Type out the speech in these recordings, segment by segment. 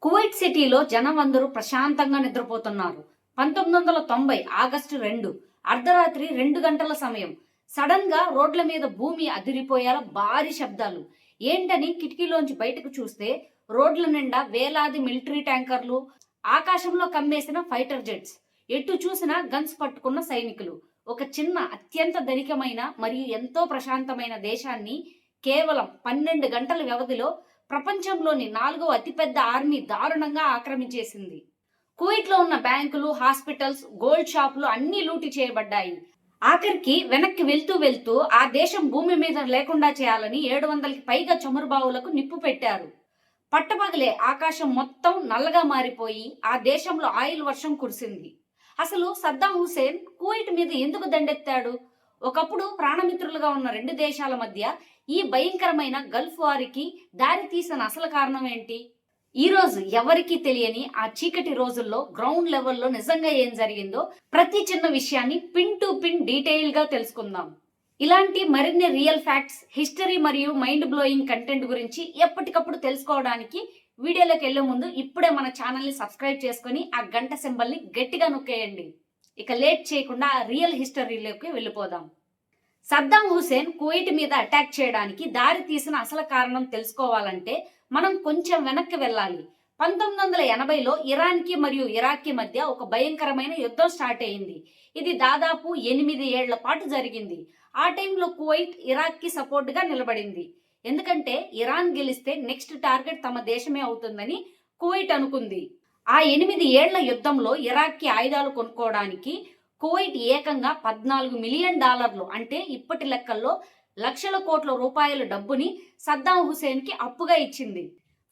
Kuwait సిటీలో జనం అందరూ ప్రశాంతంగా నిద్రపోతున్నారు. 1990 ఆగస్టు 2 అర్ధరాత్రి 2 గంటల సమయం. సడన్ గా రోడ్ల మీద భూమి అదిరిపోయేలా భారీ శబ్దాలు. ఏంటని కిటికీలోంచి బయటకు చూస్తే రోడ్ల నిండా వేలాది మిలిటరీ ట్యాంకర్లు, ఆకాశంలో కమ్మేసిన ఫైటర్ జెట్స్, ఎటు చూసినా గన్స్ పట్టుకున్న సైనికులు. ఒక చిన్న అత్యంత ధనికమైన మరియు ఎంతో ప్రశాంతమైన దేశాన్ని కేవలం 12 గంటల వ్యవధిలో ప్రపంచంలోని 4వ అతిపెద్ద ఆర్మీ దారుణంగా ఆక్రమించేసింది. కువైట్లో ఉన్న బ్యాంకులు, హాస్పిటల్స్, గోల్డ్ షాపులు అన్నీ లూటీ చేయబడ్డాయి. ఆఖరికి వెనక్కి వెళ్తూ వెళ్తూ ఆ దేశం భూమి మీద లేకుండా చేయాలని 700కి పైగా చమురు బావులకు నిప్పు పెట్టారు. పట్టపగలే ఆకాశం మొత్తం నల్లగా మారిపోయి ఆ దేశంలో ఆయిల్ వర్షం కురిసింది. అసలు సద్దాం హుసేన్ కువైట్ మీద ఎందుకు దండెత్తాడు? ఒకప్పుడు ప్రాణమిత్రులుగా ఉన్న రెండు దేశాల మధ్య ఈ భయంకరమైన గల్ఫ్ వారికి దారి తీసిన అసలు కారణం ఏంటి? ఈ రోజు ఎవరికీ తెలియని ఆ చీకటి రోజుల్లో గ్రౌండ్ లెవెల్లో నిజంగా ఏం జరిగిందో ప్రతి చిన్న విషయాన్ని పిన్ టు పిన్ డీటెయిల్ గా తెలుసుకుందాం. ఇలాంటి మరిన్ని రియల్ ఫ్యాక్ట్స్, హిస్టరీ మరియు మైండ్ బ్లోయింగ్ కంటెంట్ గురించి ఎప్పటికప్పుడు తెలుసుకోవడానికి వీడియోలోకి వెళ్లే ముందు ఇప్పుడే మన ఛానల్ ని సబ్స్క్రైబ్ చేసుకుని ఆ గంట సింబల్ ని గట్టిగా నొక్కేయండి. ఇక లేట్ చేయకుండా ఆ రియల్ హిస్టరీలోకి వెళ్ళిపోదాం. సద్దాం హుసేన్ కువైట్ మీద అటాక్ చేయడానికి దారి తీసిన అసలు కారణం తెలుసుకోవాలంటే మనం కొంచెం వెనక్కి వెళ్ళాలి. 1980లో ఇరాన్ కి మరియు ఇరాక్ కి మధ్య ఒక భయంకరమైన యుద్ధం స్టార్ట్ అయింది. ఇది దాదాపు 8 ఏళ్ల పాటు జరిగింది. ఆ టైంలో కువైట్ ఇరాక్ కి సపోర్ట్ గా నిలబడింది. ఎందుకంటే ఇరాన్ గెలిస్తే నెక్స్ట్ టార్గెట్ తమ దేశమే అవుతుందని కువైట్ అనుకుంది. ఆ 8 ఏళ్ల యుద్ధంలో ఇరాక్ కి ఆయుధాలు కొనుక్కోవడానికి కువైట్ ఏకంగా $14 మిలియన్ అంటే ఇప్పటి లెక్కల్లో లక్షల కోట్ల రూపాయల డబ్బుని సద్దాం హుసేన్ కి అప్పుగా ఇచ్చింది.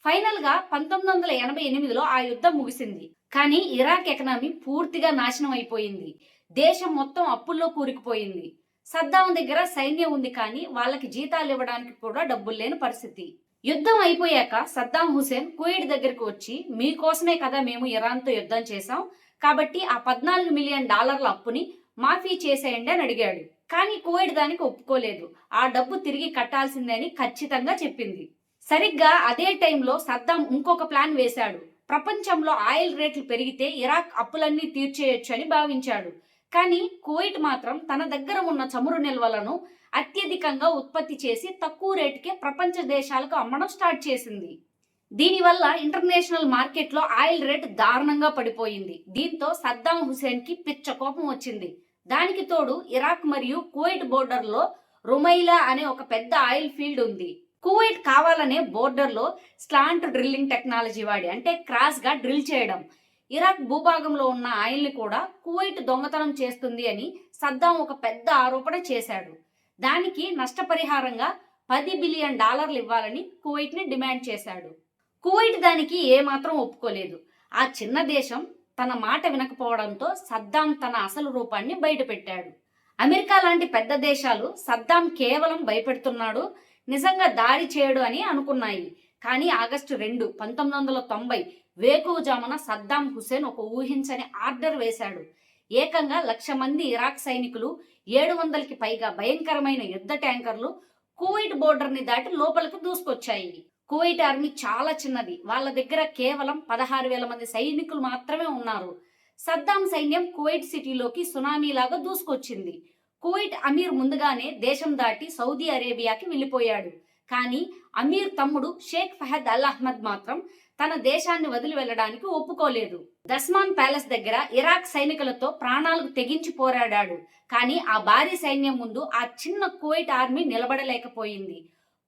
ఫైనల్ గా 1988లో ఆ యుద్ధం ముగిసింది. కానీ ఇరాక్ ఎకనామీ పూర్తిగా నాశనం అయిపోయింది. దేశం మొత్తం అప్పుల్లో కూరుకుపోయింది. సద్దాం దగ్గర సైన్యం ఉంది, కానీ వాళ్ళకి జీతాలు ఇవ్వడానికి కూడా డబ్బులు లేని పరిస్థితి. యుద్ధం అయిపోయాక సద్దాం హుసేన్ కువైట్ దగ్గరకు వచ్చి, మీకోసమే కదా మేము ఇరాన్ తో యుద్ధం చేశాం, కాబట్టి ఆ $14 మిలియన్ అప్పుని మాఫీ చేసేయండి అని అడిగాడు. కానీ కువైట్ దానికి ఒప్పుకోలేదు. ఆ డబ్బు తిరిగి కట్టాల్సిందే అని ఖచ్చితంగా చెప్పింది. సరిగ్గా అదే టైంలో సద్దాం ఇంకొక ప్లాన్ వేశాడు. ప్రపంచంలో ఆయిల్ రేట్లు పెరిగితే ఇరాక్ అప్పులన్నీ తీర్చేయొచ్చు అని భావించాడు. కానీ కువైట్ మాత్రం తన దగ్గర ఉన్న చమురు నిల్వలను అత్యధికంగా ఉత్పత్తి చేసి తక్కువ రేటుకే ప్రపంచ దేశాలకు అమ్మడం స్టార్ట్ చేసింది. దీనివల్ల ఇంటర్నేషనల్ మార్కెట్లో ఆయిల్ రేట్ దారుణంగా పడిపోయింది. దీంతో సద్దాం హుసేన్ కి పిచ్చ కోపం వచ్చింది. దానికి తోడు ఇరాక్ మరియు కువైట్ బోర్డర్ లో రుమైలా అనే ఒక పెద్ద ఆయిల్ ఫీల్డ్ ఉంది. కువైట్ కావాలనే బోర్డర్ లో స్లాంట్ డ్రిల్లింగ్ టెక్నాలజీ వాడి, అంటే క్రాస్ గా డ్రిల్ చేయడం, ఇరాక్ భూభాగంలో ఉన్న ఆయిల్ ని కూడా కువైట్ దొంగతనం చేస్తుంది అని సద్దాం ఒక పెద్ద ఆరోపణ చేశాడు. దానికి నష్టపరిహారంగా $10 బిలియన్ ఇవ్వాలని కువైట్ ని డిమాండ్ చేశాడు. కువైట్ దానికి ఏమాత్రం ఒప్పుకోలేదు. ఆ చిన్న దేశం తన మాట వినకపోవడంతో సద్దాం తన అసలు రూపాన్ని బయటపెట్టాడు. అమెరికా లాంటి పెద్ద దేశాలు సద్దాం కేవలం భయపెడుతున్నాడు, నిజంగా దాడి చేయడు అని అనుకున్నాయి. కానీ ఆగస్టు 2, 1990 వేకువజామున సద్దాం హుసేన్ ఒక ఊహించని ఆర్డర్ వేశాడు. ఏకంగా 1,00,000 మంది ఇరాక్ సైనికులు, 700కి పైగా భయంకరమైన యుద్ధ ట్యాంకర్లు కువైట్ బోర్డర్ ని దాటి లోపలికి దూసుకొచ్చాయి. కువైట్ ఆర్మీ చాలా చిన్నది. వాళ్ళ దగ్గర కేవలం 16,000 మంది సైనికులు మాత్రమే ఉన్నారు. సద్దాం సైన్యం కువైట్ సిటీలోకి సునామీ లాగా దూసుకొచ్చింది. కువైట్ అమీర్ ముందుగానే దేశం దాటి సౌదీ అరేబియాకి వెళ్ళిపోయాడు. కానీ అమీర్ తమ్ముడు షేక్ ఫహద్ అల్ అహ్మద్ మాత్రం తన దేశాన్ని వదిలి వెళ్ళడానికి ఒప్పుకోలేదు. దస్మాన్ ప్యాలెస్ దగ్గర ఇరాక్ సైనికులతో ప్రాణాలకు తెగించి పోరాడాడు. కానీ ఆ భారీ సైన్యం ముందు ఆ చిన్న కువైట్ ఆర్మీ నిలబడలేకపోయింది.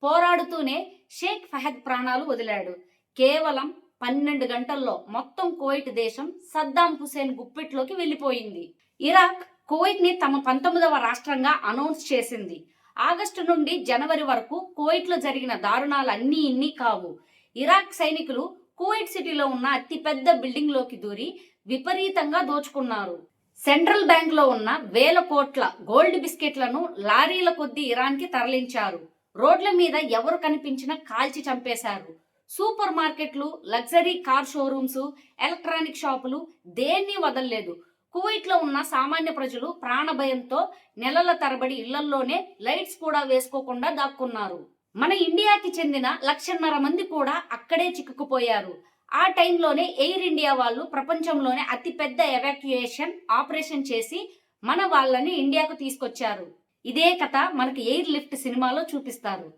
పోరాడుతూనే షేక్ ఫహద్ ప్రాణాలు వదిలాడు. కేవలం 12 గంటల్లో మొత్తం కువైట్ దేశం సద్దాం హుసేన్ గుప్పిట్లోకి వెళ్ళిపోయింది. ఇరాక్ కువైట్ ని తమ 19వ రాష్ట్రంగా అనౌన్స్ చేసింది. ఆగస్టు నుండి జనవరి వరకు కువైట్ లో జరిగిన దారుణాలు అన్నీ ఇన్ని కావు. ఇరాక్ సైనికులు కువైట్ సిటీలో ఉన్న అతిపెద్ద బిల్డింగ్ లోకి దూరి విపరీతంగా దోచుకున్నారు. సెంట్రల్ బ్యాంక్ లో ఉన్న వేల కోట్ల గోల్డ్ బిస్కెట్లను లారీల కొద్దీ ఇరాన్ కి తరలించారు. రోడ్ల మీద ఎవరు కనిపించినా కాల్చి చంపేశారు. సూపర్ మార్కెట్లు, లగ్జరీ కార్ షోరూమ్స్, ఎలక్ట్రానిక్ షాపులు దేన్ని వదలలేదు. కువైట్ లో ఉన్న సామాన్య ప్రజలు ప్రాణభయంతో నెలల తరబడి ఇళ్లల్లోనే లైట్స్ కూడా వేసుకోకుండా దాక్కున్నారు. మన ఇండియాకి చెందిన 1,50,000 మంది కూడా అక్కడే చిక్కుకుపోయారు. ఆ టైంలోనే ఎయిర్ ఇండియా వాళ్ళు ప్రపంచంలోనే అతిపెద్ద ఎవాక్యుయేషన్ ఆపరేషన్ చేసి మన వాళ్ళని ఇండియాకు తీసుకొచ్చారు. ఇదే కథ మనకి ఎయిర్ లిఫ్ట్ సినిమాలో చూపిస్తారు.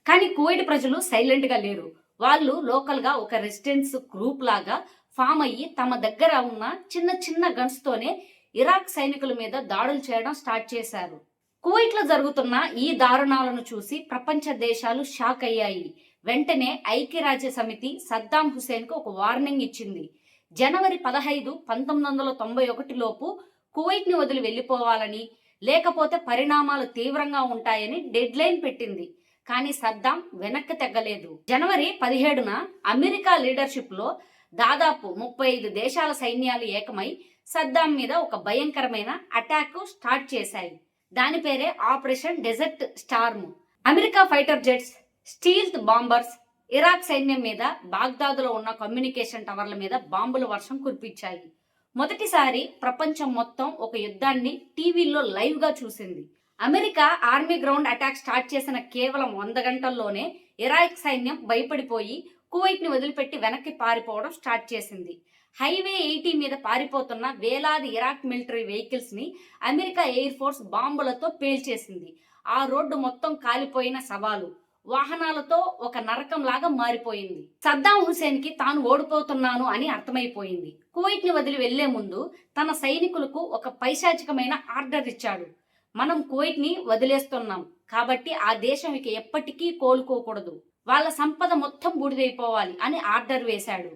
కానీ కువైట్ ప్రజలు సైలెంట్ గా లేరు. వాళ్ళు లోకల్ గా ఒక రెసిడెన్స్ గ్రూప్ లాగా ఫామ్ అయ్యి తమ దగ్గర ఉన్న చిన్న చిన్న గన్స్ తోనే ఇరాక్ సైనికుల మీద దాడులు చేయడం స్టార్ట్ చేశారు. కువైట్ లో జరుగుతున్న ఈ దారుణాలను చూసి ప్రపంచ దేశాలు షాక్ అయ్యాయి. వెంటనే ఐక్యరాజ్య సమితి సద్దాం హుసేన్ కు ఒక వార్నింగ్ ఇచ్చింది. జనవరి 15, 1991 లోపు కువైట్ ని వదిలి వెళ్లిపోవాలని, లేకపోతే పరిణామాలు తీవ్రంగా ఉంటాయని డెడ్ లైన్ పెట్టింది. కానీ సద్దాం వెనక్కి తగ్గలేదు. జనవరి 17న అమెరికా లీడర్షిప్ లో దాదాపు 35 దేశాల సైన్యాలు ఏకమై సద్దాం మీద ఒక భయంకరమైన అటాక్ స్టార్ట్ చేశాయి. దాని పేరే Operation Desert Storm. America fighter jets, stealth bombers Iraq సైన్యం మీద బాగ్దాదులో ఉన్న కమ్యూనికేషన్ టవర్ల మీద బాంబుల వర్షం కురిపించాయి. మొదటిసారి ప్రపంచం మొత్తం ఒక యుద్ధాన్ని టీవీలో లైవ్ గా చూసింది. America army ground attack start చేసిన కేవలం 100 గంటల్లోనే ఇరాక్ సైన్యం భయపడిపోయి కువైట్ ని వదిలిపెట్టి వెనక్కి పారిపోవడం స్టార్ట్ చేసింది. హైవే 80 మీద పారిపోతున్న వేలాది ఇరాక్ మిలిటరీ వెహికల్స్ ని అమెరికా ఎయిర్ ఫోర్స్ బాంబులతో పేల్చేసింది. ఆ రోడ్డు మొత్తం కాలిపోయిన శవాలు, వాహనాలతో ఒక నరకం లాగా మారిపోయింది. సద్దాం హుసేన్ కి తాను ఓడిపోతున్నాను అని అర్థమైపోయింది. కువైట్ ని వదిలి వెళ్లే ముందు తన సైనికులకు ఒక పైశాచికమైన ఆర్డర్ ఇచ్చాడు. మనం కువైట్ ని వదిలేస్తున్నాం కాబట్టి ఆ దేశం ఇక ఎప్పటికీ కోలుకోకూడదు, వాళ్ళ సంపద మొత్తం బూడిదైపోవాలి అని ఆర్డర్ వేశాడు.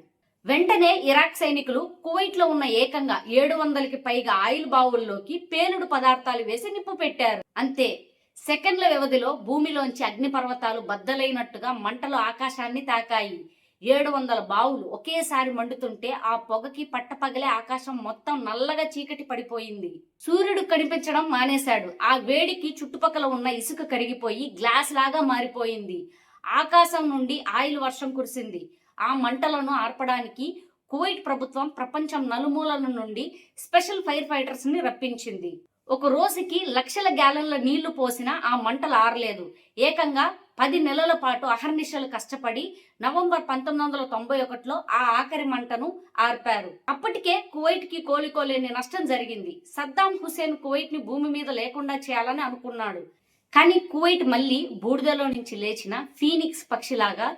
వెంటనే ఇరాక్ సైనికులు కువైట్ లో ఉన్న ఏకంగా 700కి పైగా ఆయిల్ బావుల్లోకి పేలుడు పదార్థాలు వేసి నిప్పు పెట్టారు. అంతే, సెకండ్ల వ్యవధిలో భూమిలోంచి అగ్నిపర్వతాలు బద్దలైనట్టుగా మంటలు ఆకాశాన్ని తాకాయి. 700 బావులు ఒకేసారి మండుతుంటే ఆ పొగకి పట్టపగలే ఆకాశం మొత్తం నల్లగా చీకటి పడిపోయింది. సూర్యుడు కనిపించడం మానేశాడు. ఆ వేడికి చుట్టుపక్కల ఉన్న ఇసుక కరిగిపోయి గ్లాస్ లాగా మారిపోయింది. ఆకాశం నుండి ఆయిల్ వర్షం కురిసింది. ఆ మంటలను ఆర్పడానికి కువైట్ ప్రభుత్వం ప్రపంచం నలుమూలల నుండి స్పెషల్ ఫైర్ ఫైటర్స్ ని రప్పించింది. ఒక రోజుకి లక్షల గ్యాలన్ల నీళ్లు పోసినా ఆ మంటలు ఆరలేదు. ఏకంగా 10 నెలల పాటు అహర్నిశలు కష్టపడి నవంబర్ 1991లో ఆ ఆఖరి మంటను ఆర్పారు. అప్పటికే కువైట్ కి కోలుకోలేని నష్టం జరిగింది. సద్దాం హుసేన్ కువైట్ ని భూమి మీద లేకుండా చేయాలని అనుకున్నాడు. కానీ కువైట్ మళ్ళీ బూడిదలో నుంచి లేచిన ఫీనిక్స్ పక్షిలాగా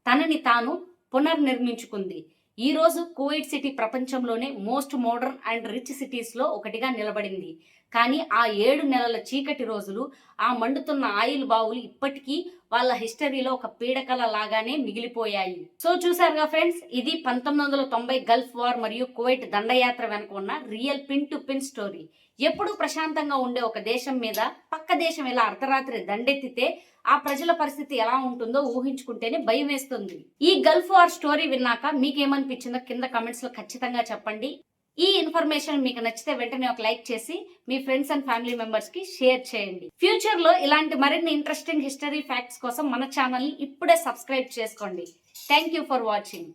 తనని తాను పునర్నిర్మించుకుంది. ఈ రోజు కువైట్ సిటీ ప్రపంచంలోనే most modern and rich cities లో ఒకటిగా నిలబడింది. కానీ ఆ 7 నెలల చీకటి రోజులు, ఆ మండుతున్న ఆయిల్ బావులు ఇప్పటికీ వాళ్ళ హిస్టరీలో ఒక పీడకల లాగానే మిగిలిపోయాయి. సో చూసారుగా ఫ్రెండ్స్, ఇది 1990 గల్ఫ్ వార్ మరియు కువైట్ దండయాత్ర వెనుక ఉన్న real pin to pin story. ఎప్పుడూ ప్రశాంతంగా ఉండే ఒక దేశం మీద పక్క దేశం ఇలా అర్ధరాత్రి దండెత్తితే ఆ ప్రజల పరిస్థితి ఎలా ఉంటుందో ఊహించుకుంటేనే భయం వేస్తుంది. ఈ గల్ఫ్ వార్ స్టోరీ విన్నాక మీకేమనిపించిందో కింద కమెంట్స్ లో ఖచ్చితంగా చెప్పండి. ఈ ఇన్ఫర్మేషన్ మీకు నచ్చితే వెంటనే ఒక లైక్ చేసి మీ ఫ్రెండ్స్ అండ్ ఫ్యామిలీ మెంబర్స్ కి షేర్ చేయండి. ఫ్యూచర్ లో ఇలాంటి మరిన్ని ఇంట్రెస్టింగ్ హిస్టరీ ఫ్యాక్ట్స్ కోసం మన ఛానల్ ని ఇప్పుడే సబ్స్క్రైబ్ చేసుకోండి. Thank you for watching.